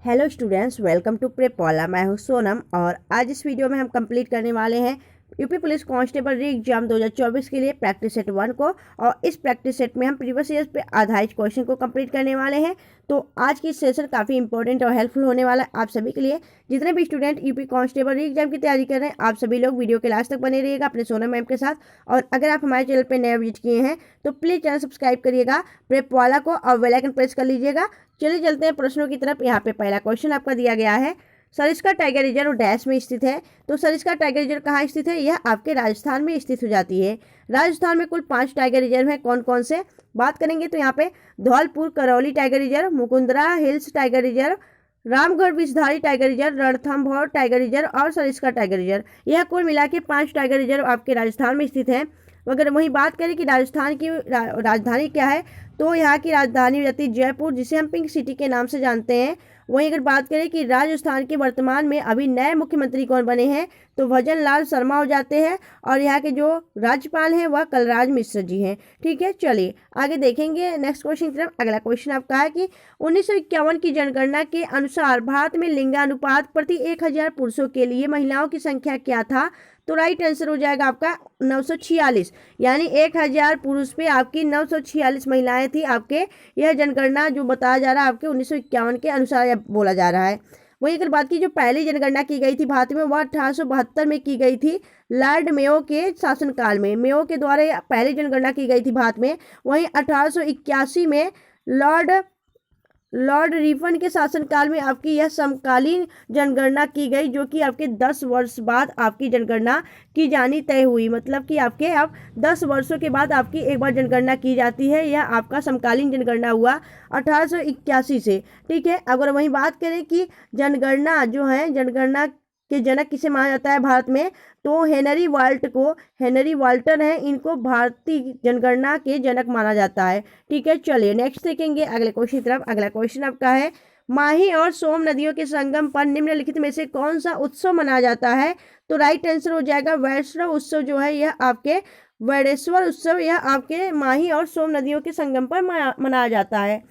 Hello students, welcome to Prepwala. मैं हूं सोनम और आज इस वीडियो में हम कंप्लीट करने वाले हैं यूपी पुलिस कांस्टेबल री एग्जाम 2024 के लिए प्रैक्टिस सेट 1 को। और इस प्रैक्टिस सेट में हम प्रीवियस ईयर पे आधारित क्वेश्चन को कंप्लीट करने वाले हैं। तो आज की सेशन काफ़ी इंपॉर्टेंट और हेल्पफुल होने वाला है आप सभी के लिए। जितने भी स्टूडेंट यूपी कांस्टेबल री एग्जाम की तैयारी कर रहे हैं, आप सभी लोग वीडियो के लास्ट तक बने रहिएगा अपने सोनम मैम के साथ। और अगर आप हमारे चैनल पर नए विजिट किए हैं तो प्लीज़ चैनल सब्सक्राइब करिएगा प्रेपवाला को और बेल आइकन प्रेस कर लीजिएगा। चलिए चलते हैं प्रश्नों की तरफ। यहाँ पे पहला क्वेश्चन आपका दिया गया है, सरिस्का टाइगर रिजर्व डैश में स्थित है। तो सरिस्का टाइगर रिजर्व कहाँ स्थित है? यह आपके राजस्थान में स्थित हो जाती है। राजस्थान में कुल 5 टाइगर रिजर्व हैं। कौन कौन से बात करेंगे तो यहाँ पे Dholpur Karauli tiger reserve, Mukundra hills tiger reserve, Ramgarh Vishdhari tiger reserve, Ranthambore tiger reserve और सरिस्का टाइगर रिजर्व। यह कुल मिला के 5 टाइगर रिजर्व आपके राजस्थान में स्थित है। अगर वही बात करें कि राजस्थान की राजधानी क्या है, तो यहाँ की राजधानी हो जाती है जयपुर, जिसे हम पिंक सिटी के नाम से जानते हैं। वहीं अगर बात करें कि राजस्थान के वर्तमान में अभी नए मुख्यमंत्री कौन बने हैं, तो भजन लाल शर्मा हो जाते हैं और यहाँ के जो राज्यपाल हैं वह कलराज मिश्र जी हैं। ठीक है, चलिए आगे देखेंगे नेक्स्ट क्वेश्चन की तरफ। अगला क्वेश्चन आपका है कि 1951 की जनगणना के अनुसार भारत में लिंगानुपात प्रति 1000 पुरुषों के लिए महिलाओं की संख्या क्या था? तो राइट आंसर हो जाएगा आपका 946, यानी 1000 पुरुष पे आपकी 946 महिलाएं थी। आपके यह जनगणना जो बताया जा रहा है आपके 1951 के अनुसार यह बोला जा रहा है। वहीं अगर बात की जो पहली जनगणना की गई थी भारत में, वह 1872 में की गई थी लॉर्ड मेयो के शासनकाल में। मेयो के द्वारा पहली जनगणना की गई थी भारत में। वहीं 1881 में लॉर्ड रिपन के शासनकाल में आपकी यह समकालीन जनगणना की गई, जो कि आपके 10 वर्ष बाद आपकी जनगणना की जानी तय हुई। मतलब कि आपके अब 10 वर्षों के बाद आपकी एक बार जनगणना की जाती है। यह आपका समकालीन जनगणना हुआ 1881 से। ठीक है, अगर वहीं बात करें कि जनगणना जो है, जनगणना के जनक किसे माना जाता है भारत में, तो हेनरी वाल्टन है, इनको भारतीय जनगणना के जनक माना जाता है। ठीक है, चलिए नेक्स्ट देखेंगे अगले क्वेश्चन की तरफ। अगला क्वेश्चन आपका है, माही और सोम नदियों के संगम पर निम्नलिखित में से कौन सा उत्सव मनाया जाता है? तो राइट आंसर हो जाएगा वैष्णव उत्सव जो है, यह आपके वैडेश्वर उत्सव, यह आपके माही और सोम नदियों के संगम पर मनाया जाता है।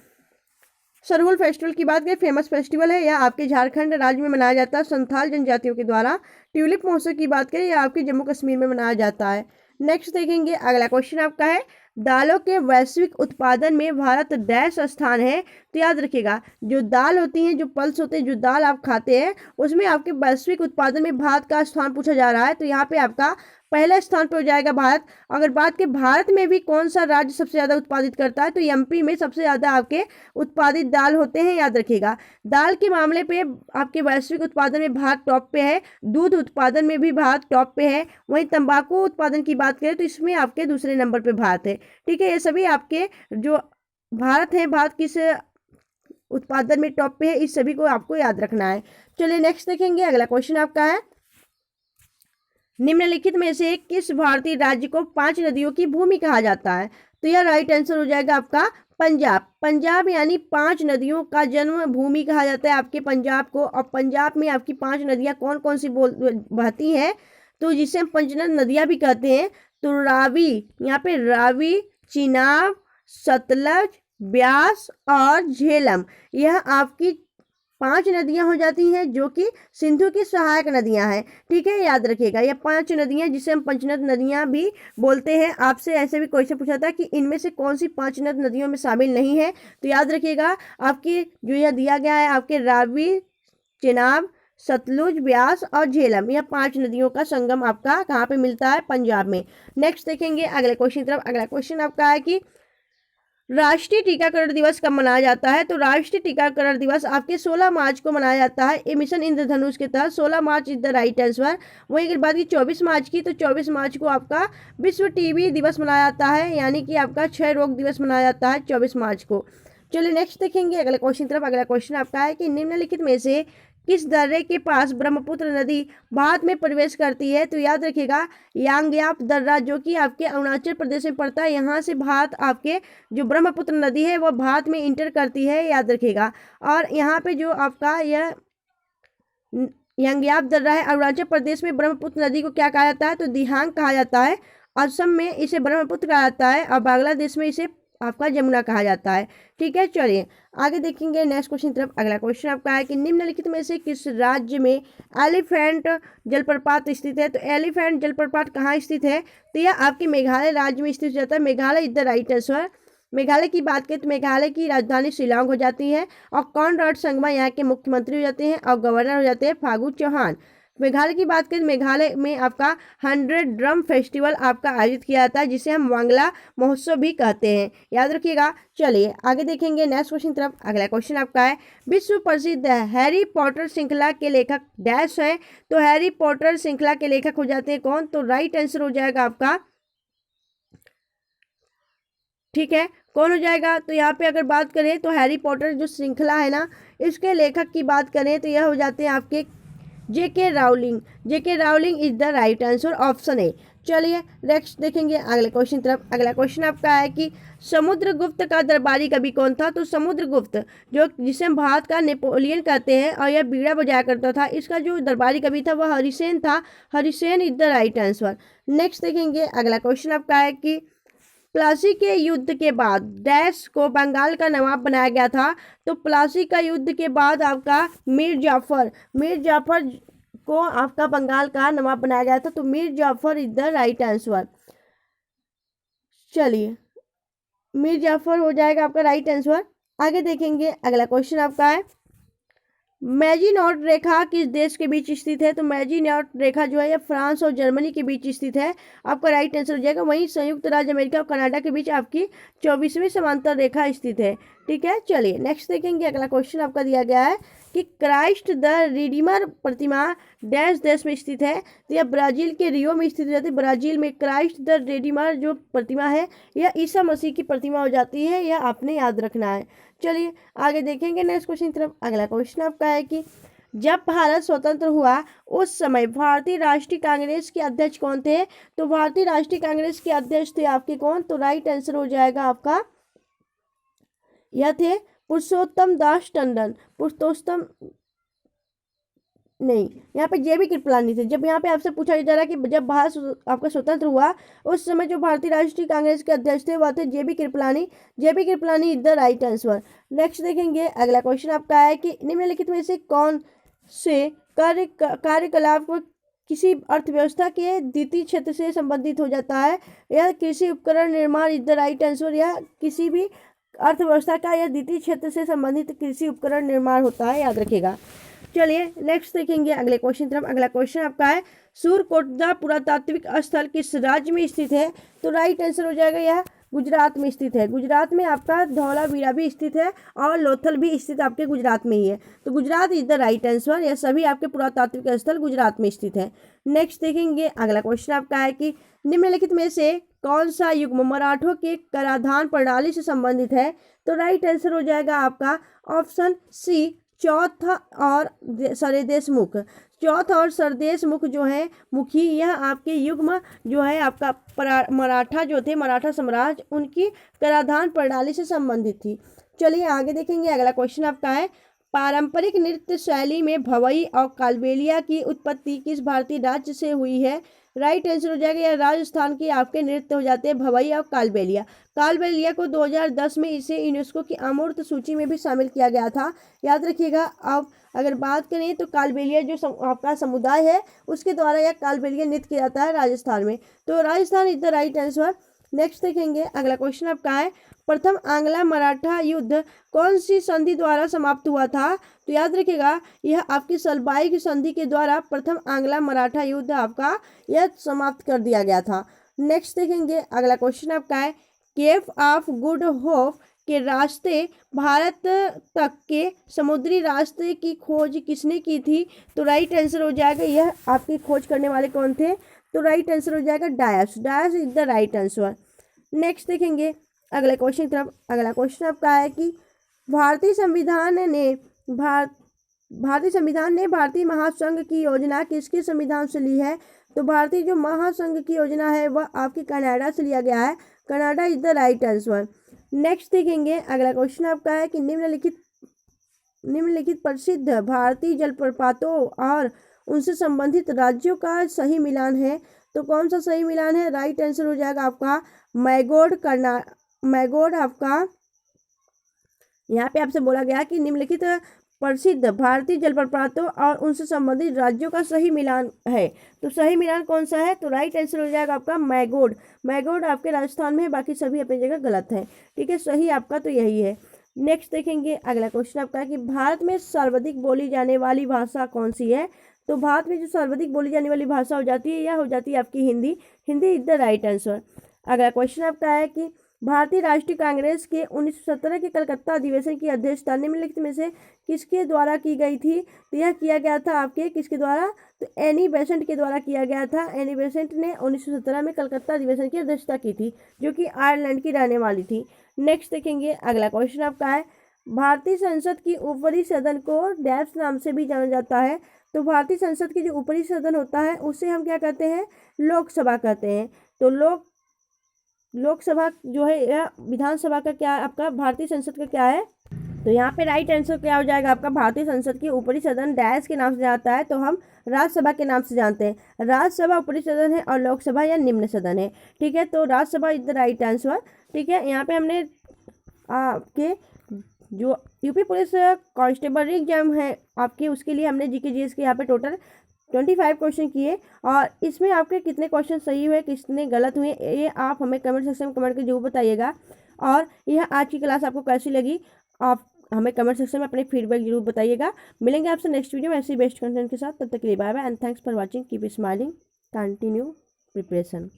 सरहुल फेस्टिवल की बात करें, फेमस फेस्टिवल है, यह आपके झारखंड राज्य में मनाया जाता है संथाल जनजातियों के द्वारा। ट्यूलिप महोत्सव की बात करें, यह आपके जम्मू कश्मीर में मनाया जाता है। नेक्स्ट देखेंगे अगला क्वेश्चन आपका है, दालों के वैश्विक उत्पादन में भारत डैश स्थान है? तो याद रखिएगा, जो दाल होती हैं, जो पल्स होते हैं, जो दाल आप खाते हैं, उसमें आपके वैश्विक उत्पादन में भारत का स्थान पूछा जा रहा है। तो यहाँ पे आपका पहले स्थान पर हो जाएगा भारत। अगर बात के भारत में भी कौन सा राज्य सबसे ज़्यादा उत्पादित करता है, तो एमपी में सबसे ज़्यादा आपके उत्पादित दाल होते हैं। याद रखिएगा, दाल के मामले पे आपके वैश्विक उत्पादन में भारत टॉप पे है। दूध उत्पादन में भी भारत टॉप पे है। वहीं तंबाकू उत्पादन की बात करें तो इसमें आपके दूसरे नंबर पे भारत है। ठीक है, ये सभी आपके जो भारत है, भारत किस उत्पादन में टॉप पे है, इस सभी को आपको याद रखना है। चलिए नेक्स्ट देखेंगे अगला क्वेश्चन आपका है, निम्नलिखित में से किस भारतीय राज्य को 5 नदियों की भूमि कहा जाता है? तो यह राइट आंसर हो जाएगा आपका पंजाब। पंजाब यानी 5 नदियों का जन्म भूमि कहा जाता है आपके पंजाब को। और पंजाब में आपकी 5 नदियां कौन कौन सी बहती हैं, तो जिसे हम पंचनद नदियां भी कहते हैं। तो रावी, यहाँ पे रावी, चिनाब, सतलज, ब्यास और झेलम, यह आपकी 5 नदियां हो जाती हैं, जो कि सिंधु की सहायक नदियां हैं। ठीक है, याद रखिएगा, ये 5 नदियां जिसे हम पंचनद नदियां भी बोलते हैं। आपसे ऐसे भी क्वेश्चन पूछा था कि इनमें से कौन सी 5 नदियों में शामिल नहीं है, तो याद रखिएगा आपकी जो यह दिया गया है आपके रावी, चिनाब, सतलुज, ब्यास और झेलम, यह 5 नदियों का संगम आपका कहाँ पे मिलता है? पंजाब में। नेक्स्ट देखेंगे अगले क्वेश्चन की तरफ। अगला क्वेश्चन आपका है कि राष्ट्रीय टीकाकरण दिवस कब मनाया जाता है? तो राष्ट्रीय टीकाकरण दिवस आपके 16 मार्च को मनाया जाता है। ये मिशन इंद्रधनुष के तहत 16 मार्च इज द राइट आंसर। वहीं अगर बात की 24 मार्च की, तो 24 मार्च को आपका विश्व टीबी दिवस मनाया जाता है, यानी कि आपका क्षय रोग दिवस मनाया जाता है 24 मार्च को। चलिए नेक्स्ट देखेंगे अगले क्वेश्चन की तरफ। अगला क्वेश्चन आपका है कि निम्नलिखित में से किस दर्रे के पास ब्रह्मपुत्र नदी भारत में प्रवेश करती है? तो याद रखिएगा, यांगयाप दर्रा, जो कि आपके अरुणाचल प्रदेश में पड़ता है, यहाँ से भारत आपके जो ब्रह्मपुत्र नदी है वह भारत में इंटर करती है। याद रखिएगा, और यहाँ पे जो आपका यह यांगयाप दर्रा है, अरुणाचल प्रदेश में ब्रह्मपुत्र नदी को क्या कहा जाता है? तो दिहांग कहा जाता है। असम में इसे ब्रह्मपुत्र कहा जाता है और बांग्लादेश में इसे आपका जमुना कहा जाता है। ठीक है, चलिए आगे देखेंगे नेक्स्ट क्वेश्चन तरफ। अगला क्वेश्चन आपका है कि निम्नलिखित में से किस राज्य में एलिफेंट जलप्रपात स्थित है। तो एलिफेंट जलप्रपात कहाँ स्थित है, तो यह आपके मेघालय राज्य में स्थित हो जाता है। Meghalaya is the right answer. Meghalaya की बात करें तो मेघालय की राजधानी शिलांग हो जाती है और कॉनराड संगमा यहाँ के मुख्यमंत्री हो जाते हैं और गवर्नर हो जाते हैं फागू चौहान। मेघालय की बात करें, मेघालय में आपका 100 ड्रम फेस्टिवल आपका आयोजित किया जाता है, जिसे हम वांगला महोत्सव भी कहते हैं, याद रखिएगा। चलिए आगे देखेंगे नेक्स्ट क्वेश्चन तरफ। अगला क्वेश्चन आपका है विश्व प्रसिद्ध हैरी पॉटर श्रृंखला के लेखक डैश है। तो हैरी पॉटर श्रृंखला के लेखक हो जाते हैं कौन, तो राइट आंसर हो जाएगा आपका, ठीक है, कौन हो जाएगा। तो यहाँ पे अगर बात करें तो हैरी पॉटर जो श्रृंखला है ना, इसके लेखक की बात करें तो यह हो जाते हैं आपके J K Rowling. J K Rowling is the right answer, option A. चलिए नेक्स्ट देखेंगे अगले क्वेश्चन तरफ। अगला क्वेश्चन आपका है कि समुद्रगुप्त का दरबारी कवि कौन था। तो समुद्रगुप्त जो जिसे हम भारत का नेपोलियन कहते हैं और यह बीड़ा बजाया करता था, इसका जो दरबारी कवि था वह हरिसेन था। Harisena is the right answer. Next देखेंगे अगला क्वेश्चन आपका है कि प्लासी के युद्ध के बाद डैश को बंगाल का नवाब बनाया गया था। तो प्लासी का युद्ध के बाद आपका मीर जाफर को आपका बंगाल का नवाब बनाया गया था। तो Mir Jafar is the right answer. चलिए मीर जाफर हो जाएगा आपका राइट आंसर। आगे देखेंगे अगला क्वेश्चन आपका है मैजिनॉट रेखा किस देश के बीच स्थित है। तो मैजिनॉट रेखा जो है यह फ्रांस और जर्मनी के बीच स्थित है, आपका राइट आंसर हो जाएगा। वहीं संयुक्त राज्य अमेरिका और कनाडा के बीच आपकी 24वीं समांतर रेखा स्थित है। ठीक है, चलिए नेक्स्ट देखेंगे। अगला क्वेश्चन आपका दिया गया है कि Christ the Redeemer Pratima dash देश में स्थित है। तो यह ब्राजील के रियो में स्थित हो जाती है। ब्राजील में क्राइस्ट द रिडीमर जो प्रतिमा है यह ईसा मसीह की प्रतिमा हो जाती है, यह आपने याद रखना है। चलिए आगे देखेंगे नेक्स्ट क्वेश्चन तरफ। अगला क्वेश्चन आपका है कि जब भारत स्वतंत्र हुआ उस समय भारतीय राष्ट्रीय कांग्रेस के अध्यक्ष कौन थे। तो भारतीय राष्ट्रीय कांग्रेस के अध्यक्ष थे आपके कौन, तो राइट आंसर हो जाएगा आपका, यह थे पुरुषोत्तम दास टंडन। पुरुषोत्तम नहीं, यहाँ पे जेबी कृपलानी थे। जब यहाँ पे आपसे पूछा जा रहा है कि जब भारत आपका स्वतंत्र हुआ उस समय जो भारतीय राष्ट्रीय कांग्रेस के अध्यक्ष थे वह थे J B Kripalani. J B Kripalani is the right answer. Next देखेंगे अगला क्वेश्चन आपका है कि निम्नलिखित में से कौन से कार्यकलाप किसी अर्थव्यवस्था के द्वितीय क्षेत्र से संबंधित हो जाता है। यह कृषि उपकरण निर्माण इज द राइट आंसर। यह किसी भी अर्थव्यवस्था का यह द्वितीय क्षेत्र से संबंधित कृषि उपकरण निर्माण होता है, याद रखिएगा। चलिए नेक्स्ट देखेंगे अगले क्वेश्चन तरफ। अगला क्वेश्चन आपका है सूरकोटदा पुरातात्विक स्थल किस राज्य में स्थित है। तो राइट आंसर हो जाएगा यह गुजरात में स्थित है। गुजरात में आपका धौलावीरा भी स्थित है और लोथल भी स्थित आपके गुजरात में ही है। तो Gujarat is the right answer. यह सभी आपके पुरातात्विक स्थल गुजरात में स्थित है। नेक्स्ट देखेंगे अगला क्वेश्चन आपका है कि निम्नलिखित में से कौन सा युग्म मराठों के कराधान प्रणाली से संबंधित है। तो राइट आंसर हो जाएगा आपका ऑप्शन सी चौथा और सरदेशमुख। चौथा और सरदेशमुख जो है मुखी, यह आपके युग्म जो है आपका मराठा जो थे, मराठा साम्राज्य, उनकी कराधान प्रणाली से संबंधित थी। चलिए आगे देखेंगे अगला क्वेश्चन आपका है पारंपरिक नृत्य शैली में भवई और कालबेलिया की उत्पत्ति किस भारतीय राज्य से हुई है। राइट आंसर हो जाएगा यह राजस्थान के आपके नृत्य हो जाते हैं भवई और कालबेलिया। कालबेलिया को 2010 में इसे यूनेस्को की अमूर्त सूची में भी शामिल किया गया था, याद रखिएगा। अब अगर बात करें तो कालबेलिया जो आपका समुदाय है उसके द्वारा यह कालबेलिया नृत्य किया जाता है राजस्थान में। तो Rajasthan is the right answer. Next देखेंगे अगला क्वेश्चन आपका है प्रथम आंग्ला मराठा युद्ध कौन सी संधि द्वारा समाप्त हुआ था। तो याद रखिएगा यह आपकी सलबाई की संधि के द्वारा प्रथम आंग्ला मराठा युद्ध आपका यह समाप्त कर दिया गया था। नेक्स्ट देखेंगे अगला क्वेश्चन आपका है केप ऑफ गुड होप के रास्ते भारत तक के समुद्री रास्ते की खोज किसने की थी। तो राइट आंसर हो जाएगा यह आपकी खोज करने वाले कौन थे। तो राइट आंसर हो जाएगा Dias. Dias is the right answer. Next देखेंगे अगले क्वेश्चन तरफ। अगला क्वेश्चन आपका है कि भारतीय संविधान ने भारतीय महासंघ की योजना किसके संविधान से ली है। तो भारतीय जो महासंघ की योजना है वह आपकी कनाडा से लिया गया है। Canada is the right answer. Next देखेंगे अगला क्वेश्चन आपका है कि निम्नलिखित प्रसिद्ध भारतीय जलप्रपातों और उनसे संबंधित राज्यों का सही मिलान है। तो कौन सा सही मिलान है। राइट आंसर हो जाएगा आपका मैगोड मैगोड आपका यहाँ पे आपसे बोला गया कि निम्नलिखित प्रसिद्ध भारतीय जलप्रपातों और उनसे संबंधित राज्यों का सही मिलान है। तो सही मिलान कौन सा है? तो राइट आंसर हो जाएगा आपका मैगोड। मैगोड आपके राजस्थान में है, बाकी सभी अपनी जगह गलत है। ठीक है, सही आपका तो यही है। नेक्स्ट देखेंगे, अगला क्वेश्चन आपका है कि भारत में सर्वाधिक बोली जाने वाली भाषा कौन सी है? तो भारत में जो सर्वाधिक बोली जाने वाली भाषा हो जाती है यह हो जाती है आपकी Hindi. Hindi is the right answer. अगला क्वेश्चन आपका है कि भारतीय राष्ट्रीय कांग्रेस के 1917 के कलकत्ता अधिवेशन की अध्यक्षता निम्नलिखित में से किसके द्वारा की गई थी? तो यह किया गया था आपके किसके द्वारा? तो एनी बेसेंट के द्वारा किया गया था। एनी बेसेंट ने 1917 में कलकत्ता अधिवेशन की अध्यक्षता की थी, जो कि आयरलैंड की रहने वाली थी। नेक्स्ट देखेंगे, अगला क्वेश्चन आपका है भारतीय संसद की ऊपरी सदन को डैश नाम से भी जाना जाता है। तो भारतीय संसद की जो ऊपरी सदन होता है उसे हम क्या कहते हैं? लोकसभा कहते हैं। तो लोकसभा जो है यह विधानसभा का क्या आपका भारतीय संसद का क्या है? तो यहाँ पे राइट आंसर क्या हो जाएगा आपका? भारतीय संसद की ऊपरी सदन डैश के नाम से जाता है, तो हम राज्यसभा के नाम से जानते हैं। राज्यसभा ऊपरी सदन है और लोकसभा या निम्न सदन है। ठीक है, तो Rajya Sabha is the right answer. ठीक है, यहाँ पे हमने आपके जो यूपी पुलिस कांस्टेबल एग्जाम है आपके, उसके लिए हमने जीके जीएस के यहाँ पे टोटल 25 क्वेश्चन किए, और इसमें आपके कितने क्वेश्चन सही हुए कितने गलत हुए ये आप हमें कमेंट सेक्शन में कमेंट करके जरूर बताइएगा। और यह आज की क्लास आपको कैसी लगी आप हमें कमेंट सेक्शन में अपने फीडबैक जरूर बताइएगा। मिलेंगे आपसे नेक्स्ट वीडियो में ऐसे बेस्ट कंटेंट के साथ। तब तक के लिए bye bye and thanks for watching. Keep smiling, continue preparation.